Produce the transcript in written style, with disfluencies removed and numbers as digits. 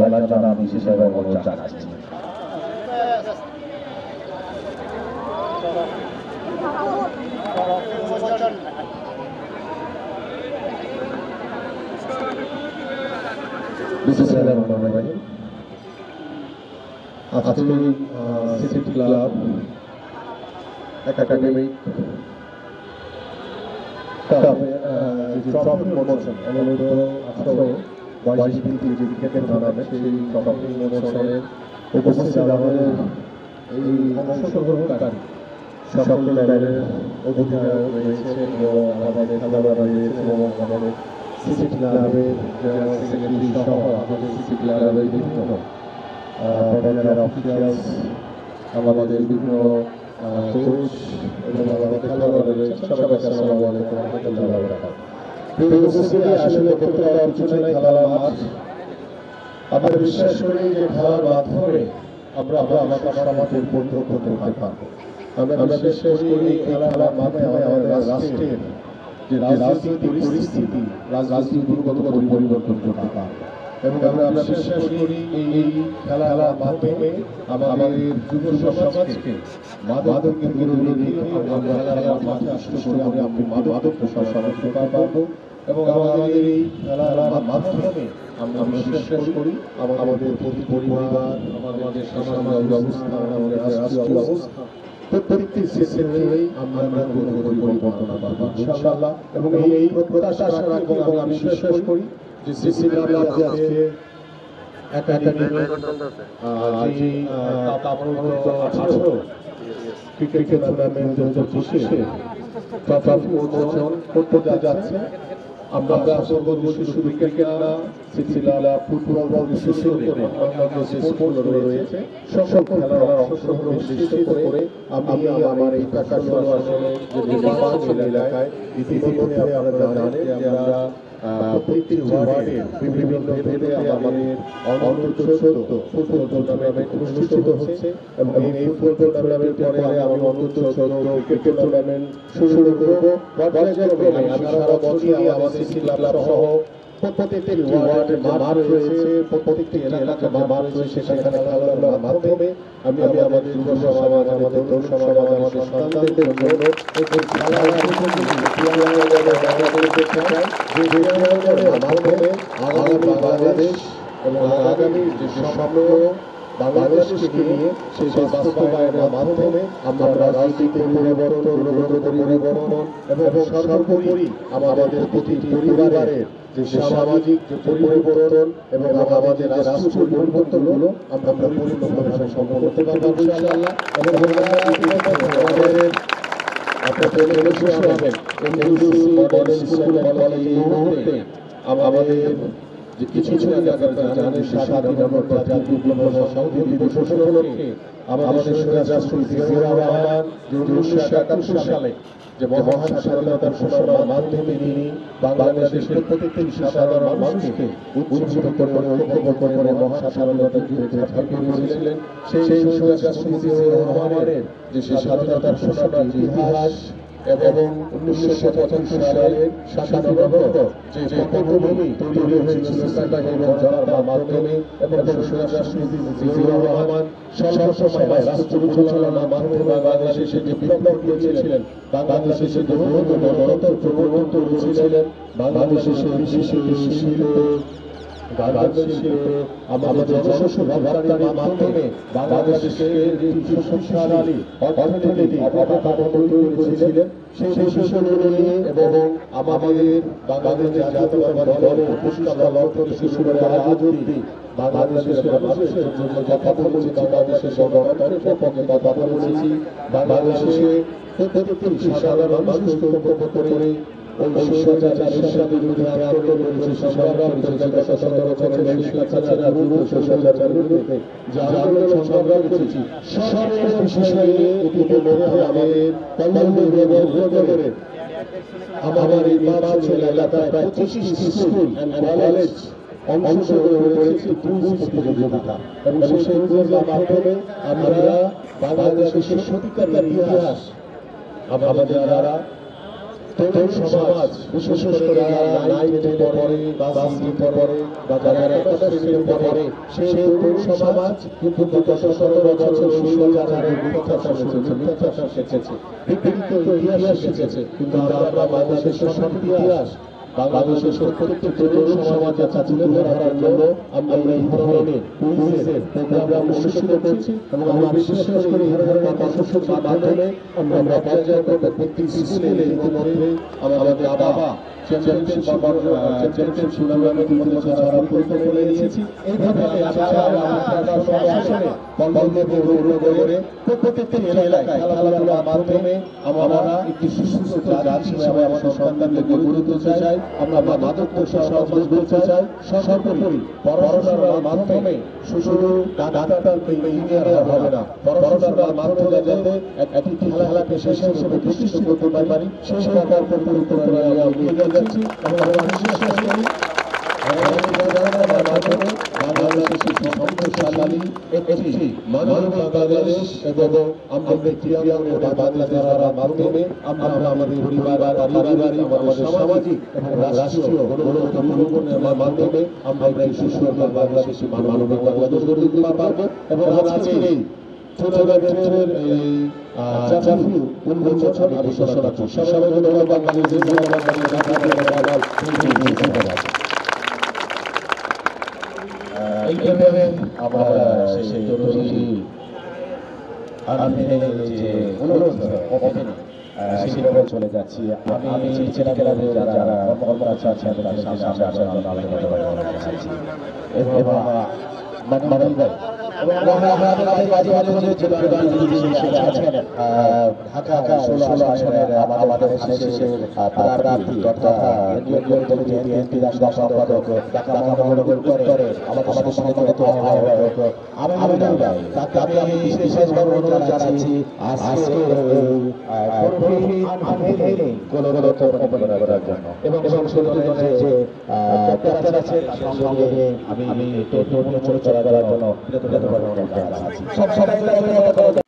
যারা বিশেষভাবে অনুরোধ জানাচ্ছি। আজকে সিটি ক্লাব একাডেমিক ট্রফি উন্মোচন অনুরোধ 18-22 যে ক্রিকেট টুর্নামেন্ট সেই ট্রফি উন্মোচনের উপস্থিত আমাদের এই অংশগ্রহণকারী সকল দলের অধিনায়ক রয়েছে এবং আমাদের খেলোয়াড় রয়েছে এবং আমাদের সিটি ক্লাবের জেনারেল সেক্রেটারি সহ আমাদের সিটি ক্লাবের বিভিন্ন পর্যায়ের অফিসিয়ালস, আমাদের বিভিন্ন কোচ এবং আমাদের খেলোয়াড় রয়েছে। সবাইকে আসসালামু আলাইকুম ওয়া রাহমাতুল্লাহি ওয়া বারাকাতুহু। আসলে করতে পারার কিছু নাই, খেলার মাঠ। আমরা বিশ্বাস করি যে খেলার মাধ্যমে আমরা আমাদের সমাজের পরিবর্তন করতে পারবো। আমরা বিশ্বাস করি এই খেলার মাধ্যমে আমাদের রাষ্ট্রের যে রাজনৈতিক পরিস্থিতি, রাজনৈতিক দুর্গত পরিবর্তন করতে পারবো। এবং আমরা বিশ্বাস করি এই খেলার মাধ্যমে আমাদের যুব সমাজকে মাদকের দূরে রেখে আমরা খেলার মাঠে আসতে করে আমরা মাদক সমাজকে পাবো। এবং আমাদের এই খেলার মাধ্যমে আমরা বিশ্বাস করি আমাদের প্রতি পরিবার, আমাদের সামাজিক অবস্থা, আমাদের রাষ্ট্রীয় অবস্থা প্রত্যেকটি ক্ষেত্রেই আমরা পরিবর্তন পাবো ইনশাআল্লাহ। এবং এই প্রত্যাশা রাখবো এবং আমি বিশ্বাস করি যে সিসি ক্লাব আজকে একাডেমিক যে তারপর ক্রিকেট টুর্নামেন্ট 25-এ ট্রফি উন্মোচন করতে যাচ্ছে। আমরা আশা করব শুধু ক্রিকেট না, সিটি ক্লাব ফুটবল বিশেষ করে অন্যান্য যে স্পোর্টগুলো রয়েছে সকল খেলার অংশগ্রহণ নিশ্চিত করে আমি আমার এই প্রকাশন আসলে যে নির্বাচন এলাকায় ইতিমধ্যে আপনারা জানেন যে আমরা প্রত্যেকটি ওয়ার্ডে বিভিন্ন ভেদে আমাদের অন্তর্গত ফুটবল টুর্নামেন্ট অনুষ্ঠিত হচ্ছে এবং এই ফুটবল টুর্নামেন্টের পরে আমি অন্তর্গত ক্রিকেট টুর্নামেন্ট শুরু করব। পর্যায়ক্রমে আমি সারা বছরই আমাদের সিটি ক্লাব সহ প্রত্যেকটি ওয়ার্ডের মাঠ রয়েছে, প্রত্যেকটি এলাকার মাঠ রয়েছে, সেখানে খেলাধুলার মাধ্যমে আমি আমাদের যুব সমাজ, আমাদের তরুণ সমাজ, আমাদের সন্তানদের জন্য এই খেলার মাধ্যমে আগামী বাংলাদেশ এবং আগামী যে স্বপ্ন বাংলাদেশকে নিয়ে সেই বাস্তবায়নের মাধ্যমে আমরা রাজনৈতিক পরিবর্তন, গুণগত পরিবর্তন এবং সর্বোপরি আমাদের প্রতিটি পরিবারের যে সামাজিক পরিবর্তন এবং আমাদের রাষ্ট্রীয় পরিবর্তনগুলো আমরা পরিপূর্ণভাবে সম্পন্ন করতে পারবো ইনশাআল্লাহ। এবং আমাদের আপনাদের হবে মডেল স্কুল কলেজ এই মুহূর্তে আমাদের যে কিছু আগে আপনারা জানেন 7 নভেম্বর জাতীয় বিপ্লব সংহতি দিবস উপলক্ষে আমাদের শহীদ রাষ্ট্রপতি জিয়াউর রহমান 1971 সালে যে মহান স্বাধীনতার ঘোষণার মাধ্যমে তিনি বাংলাদেশের প্রত্যেকটি সাধারণ মানুষকে উজ্জীবিত করে ঐক্যবদ্ধ করে মহান স্বাধীনতা যুদ্ধে ঝাঁপিয়ে পড়েছিলেন। সেই শহীদ রাষ্ট্রপতি জিয়াউর রহমানের যে স্বাধীনতার ঘোষণার ইতিহাস এবং 1975 সালের 7 নভেম্বর যে পটভূমি তৈরি হয়েছিল সিপাহী এবং জনতার মাধ্যমে এবং শহীদ রাষ্ট্রপতি জিয়াউর রহমান সবসময় রাষ্ট্র পরিচালনার মাধ্যমে বাংলাদেশে যে বিপ্লব দিয়েছিলেন, বাংলাদেশে যে গণতন্ত্র প্রবর্তন করেছিলেন, বাংলাদেশে কৃষি শিল্প, গার্মেন্টস শিল্প, আমাদের জনশক্তি রপ্তানির মাধ্যমে বাংলাদেশকে শক্তিশালী অর্থনীতি অবকাঠামো তৈরি করেছিলেন। সেই বিষয়গুলো নিয়ে এবং আমাদের বাংলাদেশ জাতীয়তাবাদী দলের প্রতিষ্ঠাতা লক্ষ্য থেকে শুরু করে আজ অবধি বাংলাদেশের মানুষের জন্য কথা বলেছি, বাংলাদেশের গণতন্ত্রের পক্ষে কথা বলেছি, বাংলাদেশে প্রত্যেকটি সাধারণ মানুষকে ঐক্যবদ্ধ করে স্বৈরাচারের বিরুদ্ধে আন্দোলন করেছে, সংগ্রাম করেছে। গত 17 বছরের স্বৈরাচারের বিরুদ্ধে যে আন্দোলন সংগ্রাম করেছি সব বিষয় নিয়ে ইতিমধ্যে আমাদের কল্যাণী এবং নগরের আমার এই নির্বাচন এলাকায় প্রায় 25টি স্কুল অ্যান্ড কলেজ অংশগ্রহণ করেছে কুইজ প্রতিযোগিতা এবং সেই কুইজের মাধ্যমে আমরা বাংলাদেশের সত্যিকার ইতিহাস আমাদের যারা তরুণ সমাজ বিশেষ করে যারা 9-10 পড়ে, ক্লাস 8 পড়ে বা যারা একাদশ শ্রেণীতে পড়ে, সেই তরুণ সমাজ কিন্তু গত 17 বছর স্বৈরাচারের মিথ্যাচার শিখেছে, বিকৃত ইতিহাস শিখেছে। কিন্তু আমরা বাংলাদেশের সঠিক ইতিহাস, বাংলাদেশের প্রত্যেকটি তরুণ সমাজের কাছে তুলে ধরার জন্য আমরা এই ধরনের কুইজের প্রোগ্রাম অনুষ্ঠিত করছি এবং আমরা বিশেষ করে এই ধরনের কর্মসূচির মাধ্যমে আমরা পর্যায়ক্রমে প্রত্যেকটি স্কুলে ইতিমধ্যে আমাদের বাবা চ্যাম্পিয়নশিপ টুর্নামেন্টে ইতিমধ্যে যারা পরিচয় করে নিয়েছি। এইভাবে প্রত্যেকটি এলাকায় খেলাধুলার মাধ্যমে আমরা একটি সুস্থ জাতি হিসেবে আমাদের সন্তানদেরকে গড়ে তুলতে চাই। আমরা মাদকাসক্ত সমাজ গড়তে চাই। সর্বোপরি পড়াশোনার মাধ্যমে শুধু ডাক্তার কিংবা ইঞ্জিনিয়ার হবে না, পড়াশোনার মাধ্যমে যাতে একটি খেলাকে পেশা হিসেবে প্রতিষ্ঠিত করতে পারি, সেই প্রকার পরিকল্পনা নিয়ে আমরা এগিয়ে যাচ্ছি এবং আমরা বিশ্বাস করি মাধ্যমে বাংলাদেশের একটি সমৃদ্ধশালী একটি মানব বাংলাদেশ এবং আমরা বাংলাদেশের মাধ্যমে আমরা আমাদের পরিবার, পারিবারিক, আমাদের সামাজিক এবং রাষ্ট্রীয় গণতন্ত্র পরিবর্তনের মাধ্যমে আমরা একটি সুন্দর বাংলাদেশী মানবিক বাংলাদেশ গড়ে তুলতে পারবো। এবং আজকের এই টুর্নামেন্টের এই জাতীয় উন্মোচন আমি ঘোষণা করছি। সবাইকে ধন্যবাদ। বাংলাদেশের এইভাবে আমরা সেই তরুণী যে অনুরোধ সেইভাবে চলে যাচ্ছি। আমি ছেলেমেয়েদের যারা কর্মকর্তা আছেন তাদের সামনে আসার জন্য আলোচনা চাইছি এবং মানবিক ভাই ঢাকা 16 আসনের আমাদের শেষে প্রার্থী তথা বিএনপি রাষ্ট্রীয় সম্পাদক ঢাকা মহানগর উত্তরের আমাদের সম্মানিত আহ্বায়ক আমিনুল ভাই, তাকে আমি বিশেষভাবে অনুরোধ জানাচ্ছি আজকে করার জন্য এবং সংশোধনের যে ক্যাপ্টেন আছে সঙ্গে আমি পরিচয় করার জন্য সবাই